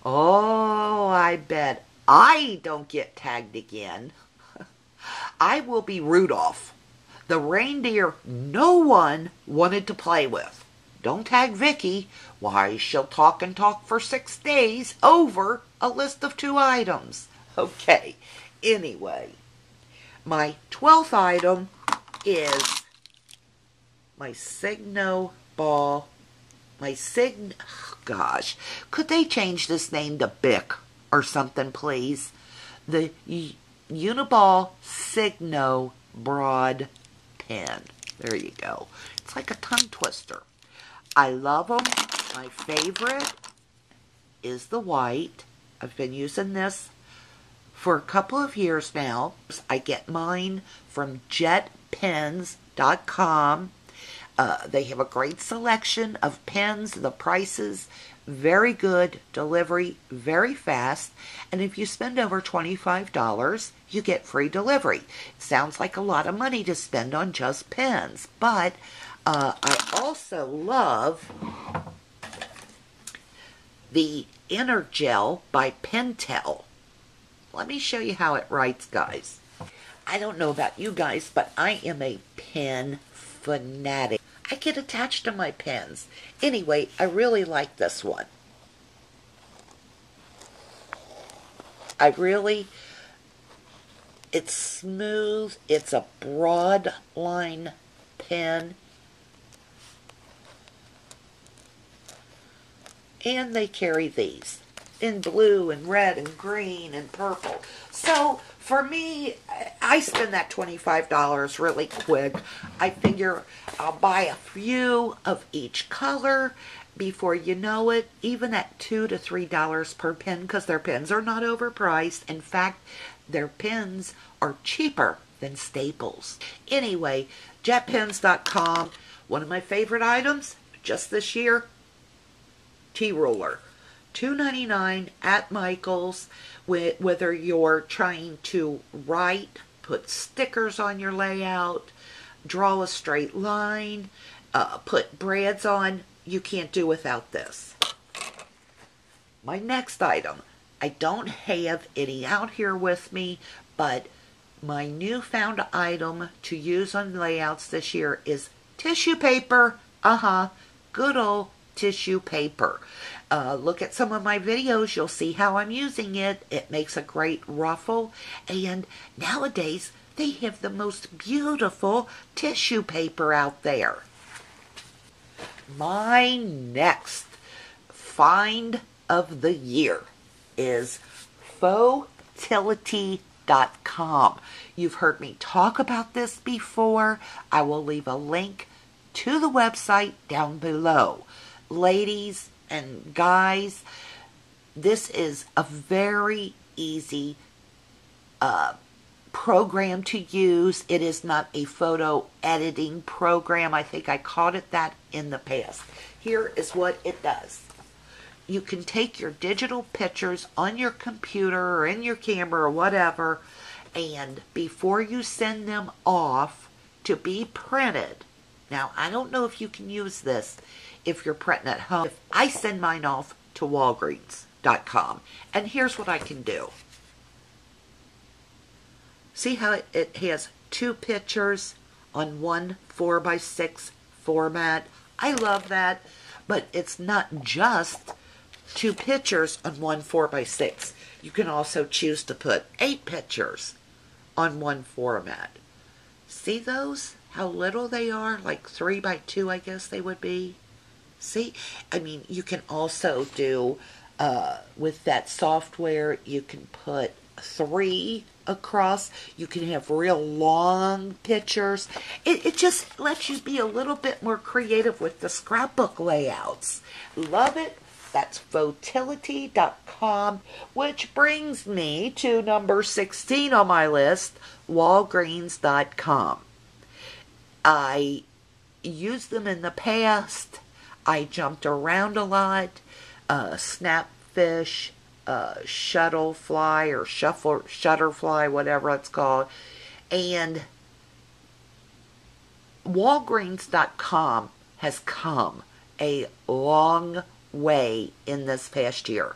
Oh, I bet I don't get tagged again. I will be Rudolph, the reindeer no one wanted to play with. Don't tag Vicky. Why, she'll talk and talk for 6 days over a list of 2 items. Okay, anyway, my 12th item is my Signo ball. Gosh, could they change this name to Bic or something, please? The Uniball Signo Broad Pen. There you go. It's like a tongue twister. I love them. My favorite is the white. I've been using this for a couple of years now. I get mine from jetpens.com. They have a great selection of pens. The prices, very good. Delivery, very fast. And if you spend over $25, you get free delivery. Sounds like a lot of money to spend on just pens. But I also love the Inner Gel by Pentel. Let me show you how it writes, guys. I don't know about you guys, but I am a pen fanatic. I get attached to my pens. Anyway, I really like this one. It's smooth. It's a broad line pen. And they carry these in blue and red and green and purple. So for me, I spend that $25 really quick. I figure I'll buy a few of each color. Before you know it, even at $2 to $3 per pen, because their pens are not overpriced. In fact, their pens are cheaper than Staples. Anyway, jetpens.com. One of my favorite items just this year, T-Ruler. $2.99 at Michael's. Whether you're trying to write, put stickers on your layout, draw a straight line, put brads on, you can't do without this. My next item, I don't have any out here with me, but my newfound item to use on layouts this year is tissue paper. Good old tissue paper. Look at some of my videos, you'll see how I'm using it. It makes a great ruffle, and nowadays they have the most beautiful tissue paper out there. My next find of the year is Fertility.com. You've heard me talk about this before. I will leave a link to the website down below. Ladies and guys, this is a very easy program to use. It is not a photo editing program. I think I called it that in the past. Here is what it does. You can take your digital pictures on your computer or in your camera or whatever, and before you send them off to be printed, now I don't know if you can use this if you're printing at home. I send mine off to Walgreens.com, and here's what I can do. See how it has 2 pictures on one 4x6 format? I love that, but it's not just 2 pictures on one 4x6. You can also choose to put 8 pictures on one format. See those? How little they are? Like 3x2, I guess they would be. See? I mean, you can also do, with that software, you can put 3 across. You can have real long pictures. It just lets you be a little bit more creative with the scrapbook layouts. Love it. That's Fertility.com, which brings me to number 16 on my list, Walgreens.com. I used them in the past. I jumped around a lot. Snapfish, Shuttlefly or Shutterfly, whatever it's called. And Walgreens.com has come a long way in this past year.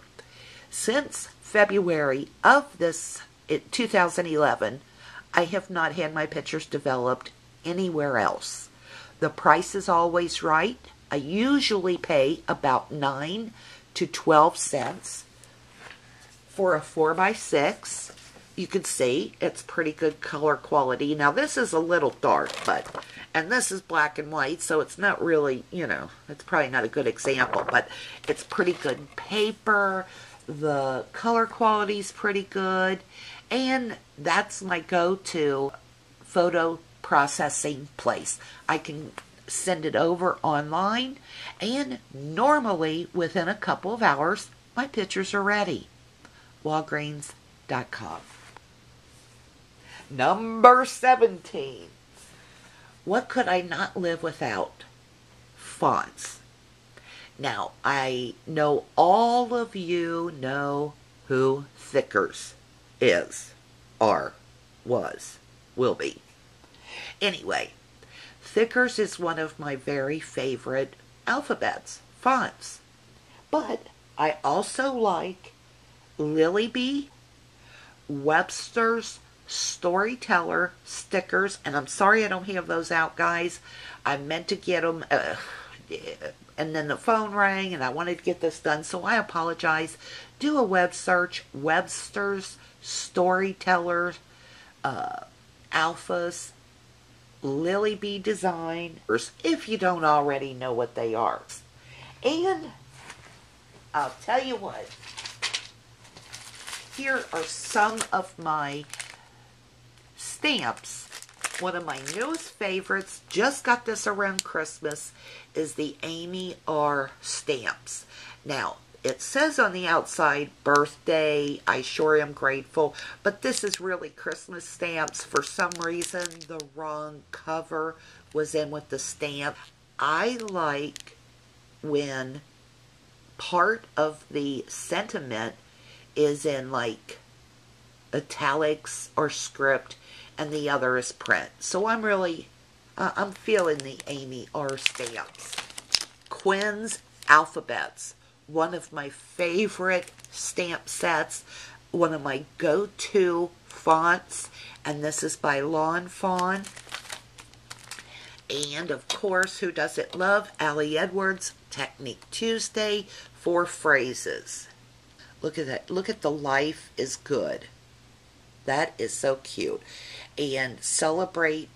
Since February of 2011, I have not had my pictures developed anywhere else. The price is always right. I usually pay about 9 to 12 cents for a 4x6. You can see it's pretty good color quality. Now this is a little dark, and this is black and white, so it's not really, it's probably not a good example, but it's pretty good paper. The color quality is pretty good, and that's my go-to photo processing place. I can send it over online, and normally within a couple of hours, my pictures are ready. Walgreens.com. Number 17. What could I not live without? Fonts. Now, I know all of you know who Thickers is, are, was, will be. Anyway, Thickers is one of my very favorite alphabets, fonts. But I also like Lily Bee, Webster's Storyteller stickers, and I'm sorry I don't have those out, guys. I meant to get them, and then the phone rang, and I wanted to get this done, so I apologize. Do a web search, Webster's Storyteller alphas, Lily Bee design, if you don't already know what they are. And I'll tell you what, here are some of my stamps. One of my newest favorites, just got this around Christmas, is the Amy R. stamps. Now, it says on the outside, birthday, I sure am grateful, but this is really Christmas stamps. For some reason, the wrong cover was in with the stamp. I like when part of the sentiment is in like italics or script, and the other is print. So I'm feeling the Amy R. stamps. Quinn's Alphabets, one of my favorite stamp sets, one of my go-to fonts, and this is by Lawn Fawn. And of course, who doesn't love Allie Edwards, Technique Tuesday, 4 phrases. Look at that. Look at the life is good. That is so cute. And celebrate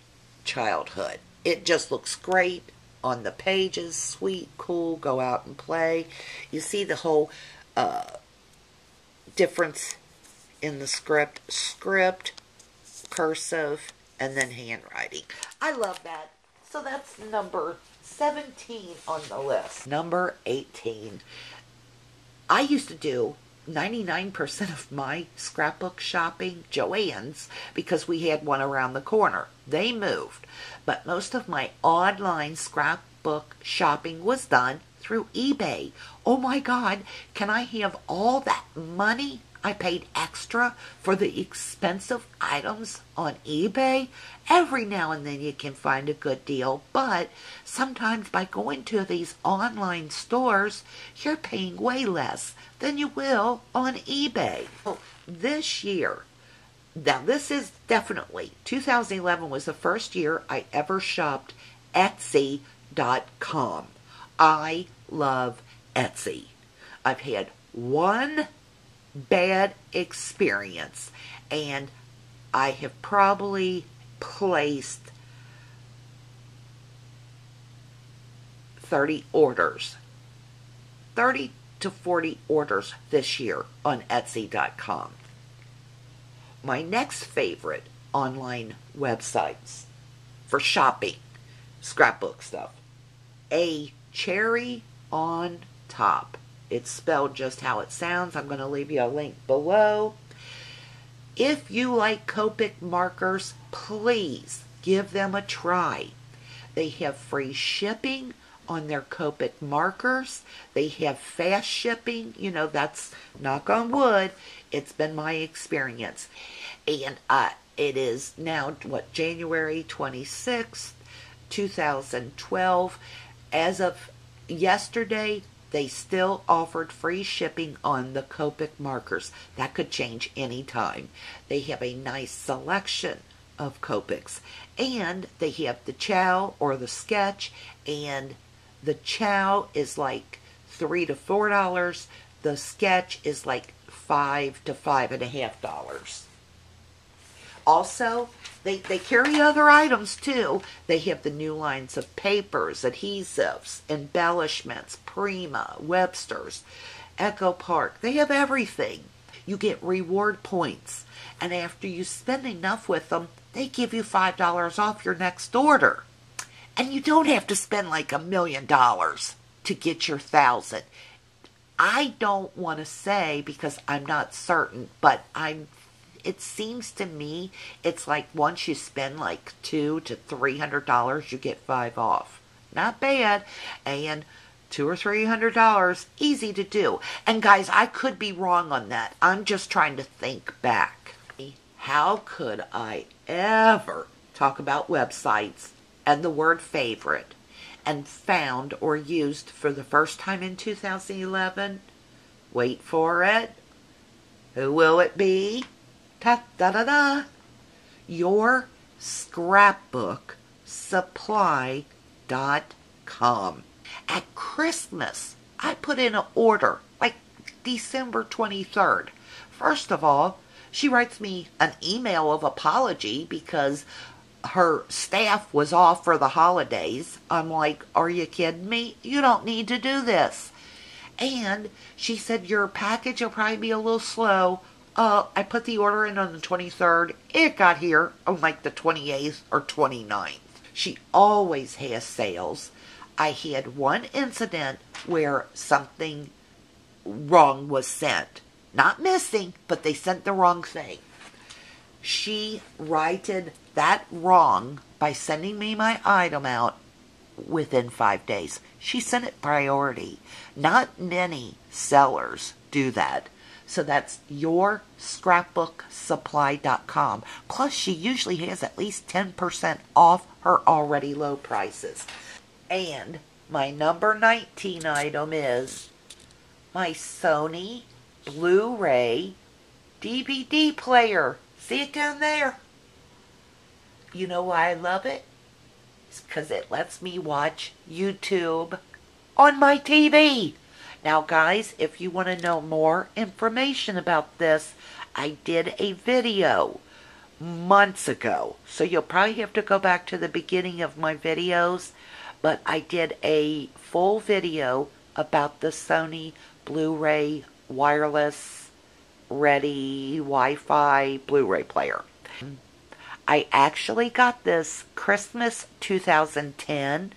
childhood. It just looks great on the pages. Sweet, cool, go out and play. You see the whole difference in the script. Script, cursive, and then handwriting. I love that. So that's number 17 on the list. Number 18. I used to do 99% of my scrapbook shopping, Joann's, because we had one around the corner. They moved. But most of my online scrapbook shopping was done through eBay. Oh my God, can I have all that money I paid extra for the expensive items on eBay? Every now and then you can find a good deal, but sometimes by going to these online stores, you're paying way less than you will on eBay. So this year, now this is definitely, 2011 was the first year I ever shopped Etsy.com. I love Etsy. I've had one bad experience, and I have probably placed 30 orders. 30 to 40 orders this year on Etsy.com. My next favorite online websites for shopping, scrapbook stuff. A Cherry on Top. It's spelled just how it sounds. I'm going to leave you a link below. If you like Copic markers, please give them a try. They have free shipping on their Copic markers. They have fast shipping. You know, that's, knock on wood, it's been my experience. And it is now, January 26th, 2012. As of yesterday, they still offered free shipping on the Copic markers. That could change anytime. They have a nice selection of Copics. And they have the Chow or the Sketch, and the Chow is like $3 to $4. The Sketch is like $5 to $5.50. Also, they carry other items too. They have the new lines of papers, adhesives, embellishments, Prima, Webster's, Echo Park. They have everything. You get reward points, and after you spend enough with them, they give you $5 off your next order. And you don't have to spend like $1 million to get your 1,000. I don't want to say because I'm not certain, but it seems to me it's like once you spend like $200 to $300, you get 5 off. Not bad. And $200 or $300, easy to do. And guys, I could be wrong on that. I'm just trying to think back. How could I ever talk about websites and the word favorite and found or used for the first time in 2011? Wait for it. Who will it be? Ta-da-da-da. Your scrapbooksupply.com. At Christmas, I put in an order, like December 23rd. First of all, she writes me an email of apology because her staff was off for the holidays. I'm like, are you kidding me? You don't need to do this. And she said, your package will probably be a little slow. I put the order in on the 23rd. It got here on like the 28th or 29th. She always has sales. I had one incident where something wrong was sent. Not missing, but they sent the wrong thing. She righted that wrong by sending me my item out within 5 days. She sent it priority. Not many sellers do that. So that's yourscrapbooksupply.com. Plus, she usually has at least 10% off her already low prices. And my number 19 item is my Sony Blu-ray DVD player. See it down there? You know why I love it? It's because it lets me watch YouTube on my TV. Now guys, if you want to know more information about this, I did a video months ago. So you'll probably have to go back to the beginning of my videos. But I did a full video about the Sony Blu-ray wireless ready Wi-Fi Blu-ray player. I actually got this Christmas 2010,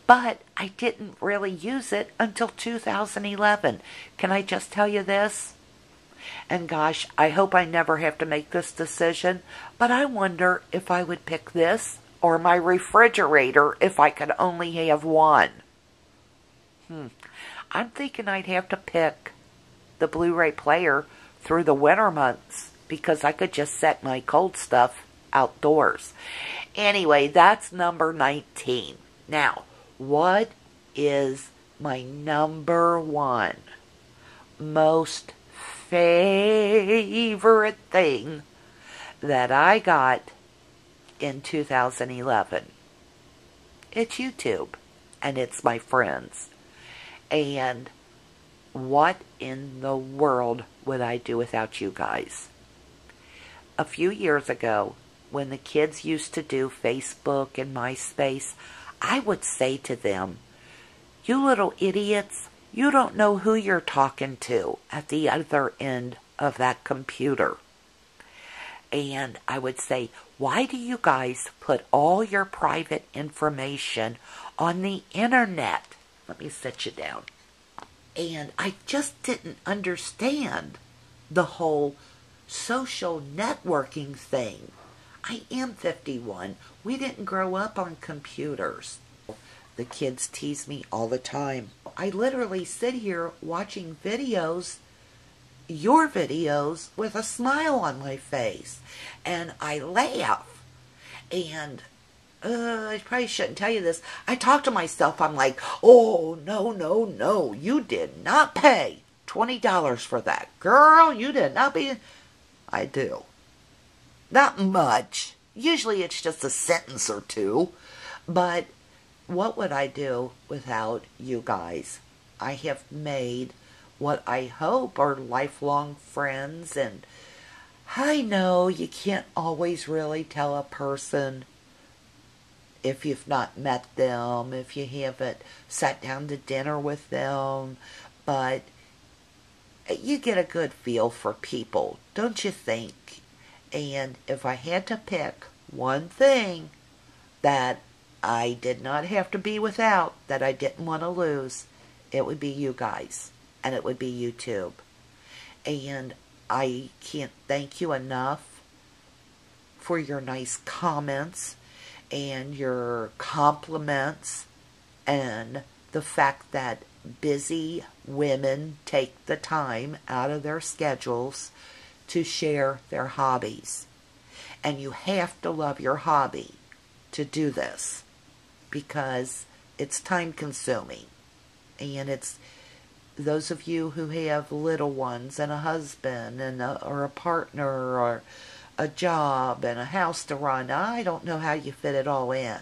but I didn't really use it until 2011. Can I just tell you this? And gosh, I hope I never have to make this decision, but I wonder if I would pick this or my refrigerator if I could only have one. I'm thinking I'd have to pick the Blu-ray player through the winter months because I could just set my cold stuff outdoors. Anyway, that's number 19. Now, what is my number one most favorite thing that I got in 2011? It's YouTube, and it's my friends. And what in the world would I do without you guys? A few years ago, when the kids used to do Facebook and MySpace, I would say to them, you little idiots, you don't know who you're talking to at the other end of that computer. And I would say, why do you guys put all your private information on the internet? Let me sit you down. And I just didn't understand the whole social networking thing. I am 51. We didn't grow up on computers. The kids tease me all the time. I literally sit here watching videos, your videos, with a smile on my face. And I laugh. And I probably shouldn't tell you this. I talk to myself. I'm like, oh, no, no, no. You did not pay $20 for that. Girl, you did not be. I do. Not much. Usually it's just a sentence or two. But what would I do without you guys? I have made what I hope are lifelong friends, and I know you can't always really tell a person if you've not met them, if you haven't sat down to dinner with them, but you get a good feel for people, don't you think? And if I had to pick one thing that I did not have to be without, that I didn't want to lose, it would be you guys, and it would be YouTube. And I can't thank you enough for your nice comments and your compliments and the fact that busy women take the time out of their schedules to share their hobbies. And you have to love your hobby to do this, because it's time consuming. And it's those of you who have little ones and a husband and or a partner or a job and a house to run. I don't know how you fit it all in.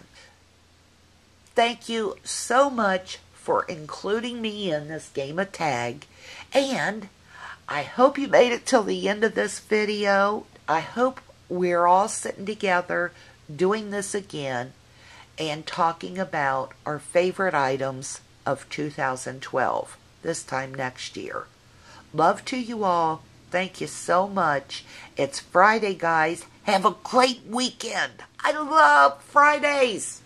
Thank you so much for including me in this game of tag. And I hope you made it till the end of this video. I hope we're all sitting together doing this again and talking about our favorite items of 2012, this time next year. Love to you all. Thank you so much. It's Friday, guys. Have a great weekend. I love Fridays.